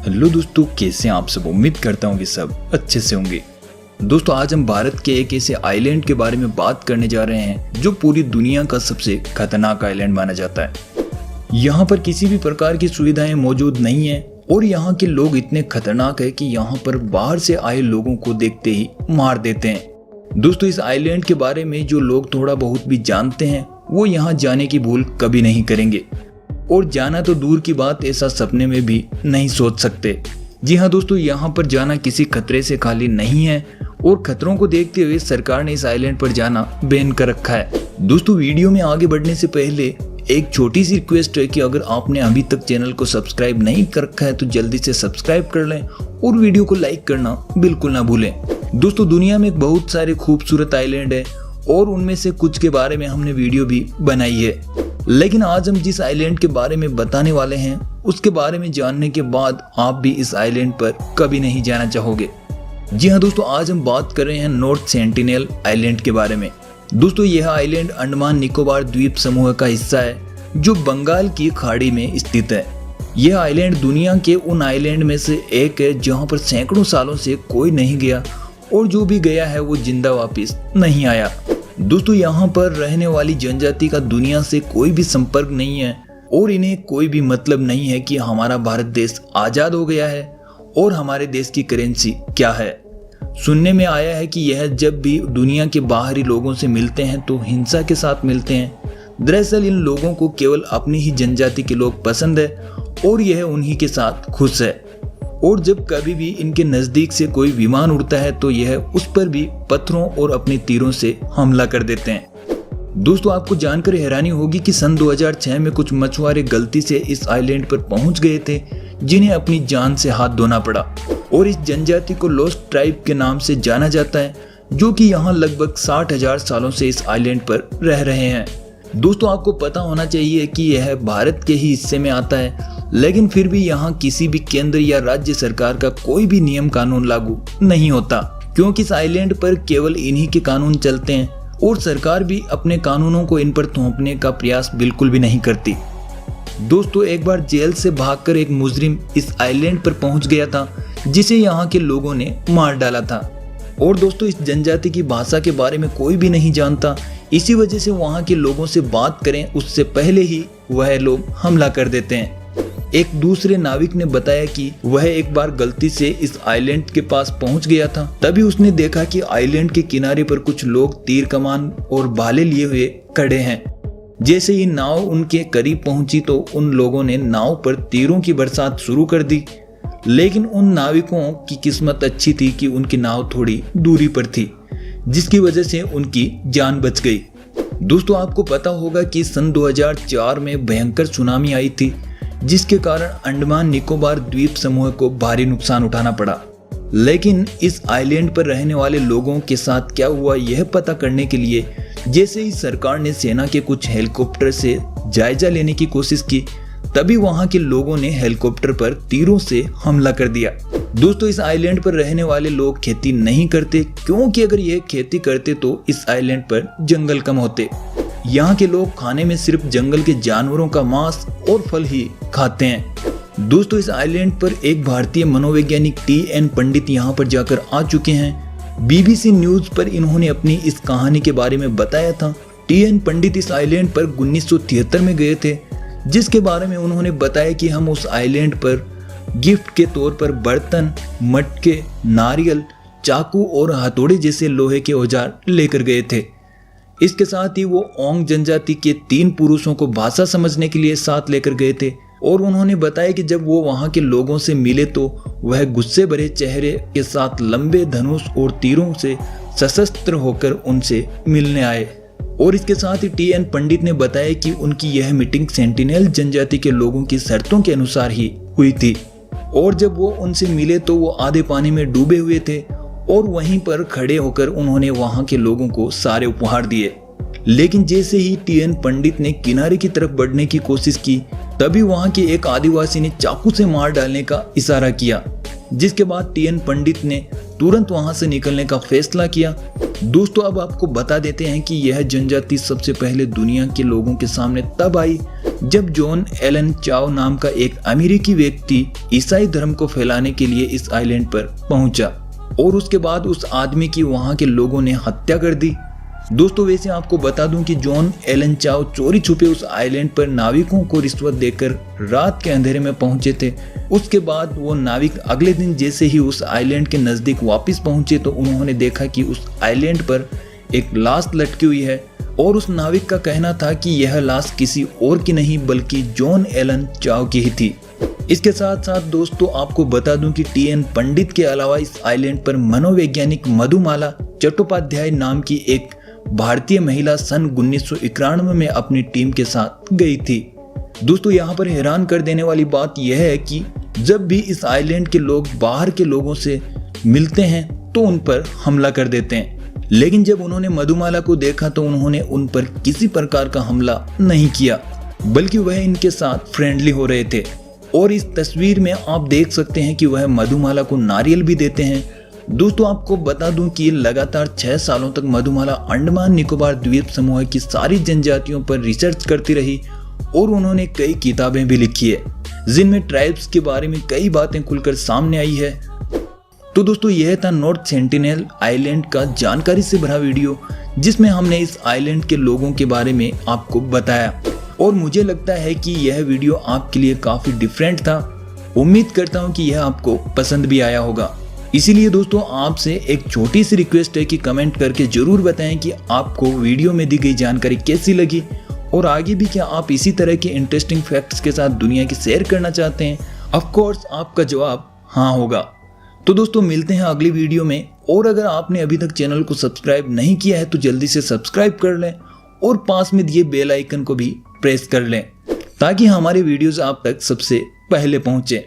Hello दोस्तों, कैसे हैं आप सब। उम्मीद करता हूँ कि सब अच्छे से होंगे। दोस्तों, आज हम भारत के एक ऐसे आइलैंड के बारे में बात करने जा रहे हैं जो पूरी दुनिया का सबसे खतरनाक आइलैंड माना जाता है। यहाँ पर किसी भी प्रकार की सुविधाएं मौजूद नहीं है और यहाँ के लोग इतने खतरनाक है कि यहाँ पर बाहर से आए लोगों को देखते ही मार देते हैं। दोस्तों, इस आइलैंड के बारे में जो लोग थोड़ा बहुत भी जानते हैं वो यहाँ जाने की भूल कभी नहीं करेंगे, और जाना तो दूर की बात, ऐसा सपने में भी नहीं सोच सकते। जी हाँ दोस्तों, यहाँ पर जाना किसी खतरे से खाली नहीं है और खतरों को देखते हुए सरकार ने इस आइलैंड पर जाना बैन कर रखा है। दोस्तों, वीडियो में आगे बढ़ने से पहले एक छोटी सी रिक्वेस्ट है कि अगर आपने अभी तक चैनल को सब्सक्राइब नहीं कर रखा है तो जल्दी से सब्सक्राइब कर लें और वीडियो को लाइक करना बिल्कुल ना भूलें। दोस्तों, दुनिया में बहुत सारे खूबसूरत आइलैंड है और उनमें से कुछ के बारे में हमने वीडियो भी बनाई है, लेकिन आज हम जिस आइलैंड के बारे में बताने वाले हैं उसके बारे में जानने के बाद आप भी इस आइलैंड पर कभी नहीं जाना चाहोगे। जी हाँ दोस्तों, आज हम बात कर रहे हैं नॉर्थ सेंटिनेल आइलैंड के बारे में। दोस्तों, यह आइलैंड अंडमान निकोबार द्वीप समूह का हिस्सा है जो बंगाल की खाड़ी में स्थित है। यह आइलैंड दुनिया के उन आइलैंड में से एक है जहाँ पर सैकड़ों सालों से कोई नहीं गया और जो भी गया है वो जिंदा वापस नहीं आया। दोस्तों, यहाँ पर रहने वाली जनजाति का दुनिया से कोई भी संपर्क नहीं है और इन्हें कोई भी मतलब नहीं है कि हमारा भारत देश आजाद हो गया है और हमारे देश की करेंसी क्या है। सुनने में आया है कि यह जब भी दुनिया के बाहरी लोगों से मिलते हैं तो हिंसा के साथ मिलते हैं। दरअसल इन लोगों को केवल अपनी ही जनजाति के लोग पसंद है और यह उन्हीं के साथ खुश है, और जब कभी भी इनके नजदीक से कोई विमान उड़ता है तो यह उस पर भी पत्थरों और अपने तीरों से हमला कर देते हैं। दोस्तों, आपको जानकर हैरानी होगी कि सन 2006 में कुछ मछुआरे गलती से इस आइलैंड पर पहुंच गए थे जिन्हें अपनी जान से हाथ धोना पड़ा, और इस जनजाति को लोस्ट ट्राइब के नाम से जाना जाता है जो कि यहाँ लगभग 60,000 सालों से इस आइलैंड पर रह रहे हैं। दोस्तों, आपको पता होना चाहिए कि यह भारत के ही हिस्से में आता है, लेकिन फिर भी यहाँ किसी भी केंद्र या राज्य सरकार का कोई भी नियम कानून लागू नहीं होता, क्योंकि इस आइलैंड पर केवल इन्हीं के कानून चलते हैं और सरकार भी अपने कानूनों को इन पर थोपने का प्रयास बिल्कुल भी नहीं करती। दोस्तों, एक बार जेल से भागकर एक मुजरिम इस आइलैंड पर पहुंच गया था जिसे यहाँ के लोगों ने मार डाला था, और दोस्तों इस जनजाति की भाषा के बारे में कोई भी नहीं जानता। इसी वजह से वहाँ के लोगों से बात करें उससे पहले ही वह लोग हमला कर देते हैं। एक दूसरे नाविक ने बताया कि वह एक बार गलती से इस आइलैंड के पास पहुंच गया था, तभी उसने देखा कि आइलैंड के किनारे पर कुछ लोग तीर कमान और भाले लिए हुए खड़े हैं। जैसे ही नाव उनके करीब पहुंची तो उन लोगों ने नाव पर तीरों की बरसात शुरू कर दी, लेकिन उन नाविकों की किस्मत अच्छी थी कि उनकी नाव थोड़ी दूरी पर थी, जिसकी वजह से उनकी जान बच गई। दोस्तों, आपको पता होगा कि सन 2004 में भयंकर सुनामी आई थी जिसके कारण अंडमान निकोबार द्वीप समूह को भारी नुकसान उठाना पड़ा, लेकिन इस आइलैंड पर रहने वाले लोगों के साथ क्या हुआ यह पता करने के लिए जैसे ही सरकार ने सेना के कुछ हेलीकॉप्टर से जायजा लेने की कोशिश की, तभी वहां के लोगों ने हेलीकॉप्टर पर तीरों से हमला कर दिया। दोस्तों, इस आइलैंड पर रहने वाले लोग खेती नहीं करते, क्योंकि अगर यह खेती करते तो इस आइलैंड पर जंगल कम होते। यहाँ के लोग खाने में सिर्फ जंगल के जानवरों का मांस और फल ही खाते हैं। दोस्तों, इस आइलैंड पर एक भारतीय मनोवैज्ञानिक TN पंडित यहाँ पर जाकर आ चुके हैं। BBC न्यूज पर इन्होंने अपनी इस कहानी के बारे में बताया था टीएन पंडित इस आइलैंड पर 1973 में गए थे, जिसके बारे में उन्होंने बताया कि हम उस आइलैंड पर गिफ्ट के तौर पर बर्तन, मटके, नारियल, चाकू और हथौड़े जैसे लोहे के औजार लेकर गए थे। इसके साथ ही वो ओंग जनजाति के 3 पुरुषों को भाषा समझने के लिए साथ लेकर गए थे और उन्होंने बताया कि जब वो वहां के लोगों से मिले तो वह गुस्से भरे चेहरे के साथ लंबे धनुष और तीरों से सशस्त्र होकर उनसे मिलने आए। और इसके साथ ही टीएन पंडित ने बताया कि उनकी यह मीटिंग सेंटिनेल जनजाति के लोगों की शर्तों के अनुसार ही हुई थी और जब वो उनसे मिले तो वो आधे पानी में डूबे हुए थे और वहीं पर खड़े होकर उन्होंने वहां के लोगों को सारे उपहार दिए। लेकिन जैसे ही टीएन पंडित ने किनारे की तरफ बढ़ने की कोशिश की तभी वहां के एक आदिवासी ने चाकू से मार डालने का इशारा किया, जिसके बाद टीएन पंडित ने तुरंत वहां से निकलने का फैसला किया। दोस्तों अब आपको बता देते हैं कि यह जनजाति सबसे पहले दुनिया के लोगों के सामने तब आई जब जॉन एलन चाओ नाम का एक अमेरिकी व्यक्ति ईसाई धर्म को फैलाने के लिए इस आइलैंड पर पहुंचा और उसके बाद उस आदमी की वहां के लोगों ने हत्या कर दी। दोस्तों वैसे आपको बता दूं कि जॉन एलन चाओ चोरी छुपे उस आइलैंड पर नाविकों को रिश्वत देकर रात के अंधेरे में पहुंचे थे। उसके बाद वो नाविक अगले दिन जैसे ही उस आइलैंड के नजदीक वापस पहुंचे तो उन्होंने देखा कि उस आइलैंड पर एक लाश लटकी हुई है और उस नाविक का कहना था कि यह लाश किसी और की नहीं बल्कि जॉन एलन चाओ की ही थी। इसके साथ साथ दोस्तों आपको बता दूं कि टीएन पंडित के अलावा इस आइलैंड पर मनोवैज्ञानिक मधुमाला चट्टोपाध्याय नाम की एक भारतीय महिला सन 1991 में अपनी टीम के साथ गई थी। दोस्तों यहाँ पर हैरान कर देने वाली बात यह है कि जब भी इस आइलैंड के लोग बाहर के लोगों से मिलते हैं तो उन पर हमला कर देते हैं, लेकिन जब उन्होंने मधुमाला को देखा तो उन्होंने उन पर किसी प्रकार का हमला नहीं किया बल्कि वह इनके साथ फ्रेंडली हो रहे थे। और इस तस्वीर में आप देख सकते हैं कि वह मधुमाला को नारियल भी देते हैं। दोस्तों आपको बता दूं कि लगातार 6 सालों तक मधुमाला अंडमान निकोबार द्वीप समूह की सारी जनजातियों पर रिसर्च करती रही और उन्होंने कई किताबें भी लिखी है जिनमें ट्राइब्स के बारे में कई बातें खुलकर सामने आई है। तो दोस्तों यह था नॉर्थ सेंटिनेल आइलैंड का जानकारी से भरा वीडियो जिसमें हमने इस आइलैंड के लोगों के बारे में आपको बताया और मुझे लगता है कि यह वीडियो आपके लिए काफी डिफरेंट था। उम्मीद करता हूं कि यह आपको पसंद भी आया होगा। इसीलिए दोस्तों आपसे एक छोटी सी रिक्वेस्ट है कि कमेंट करके जरूर बताएं कि आपको वीडियो में दी गई जानकारी कैसी लगी और आगे भी क्या आप इसी तरह के इंटरेस्टिंग फैक्ट्स के साथ दुनिया की शेयर करना चाहते हैं। ऑफ कोर्स आपका जवाब हाँ होगा। तो दोस्तों मिलते हैं अगली वीडियो में और अगर आपने अभी तक चैनल को सब्सक्राइब नहीं किया है तो जल्दी से सब्सक्राइब कर लें और पास में दिए बेल आइकन को भी प्रेस कर लें ताकि हमारे वीडियोस आप तक सबसे पहले पहुंचे।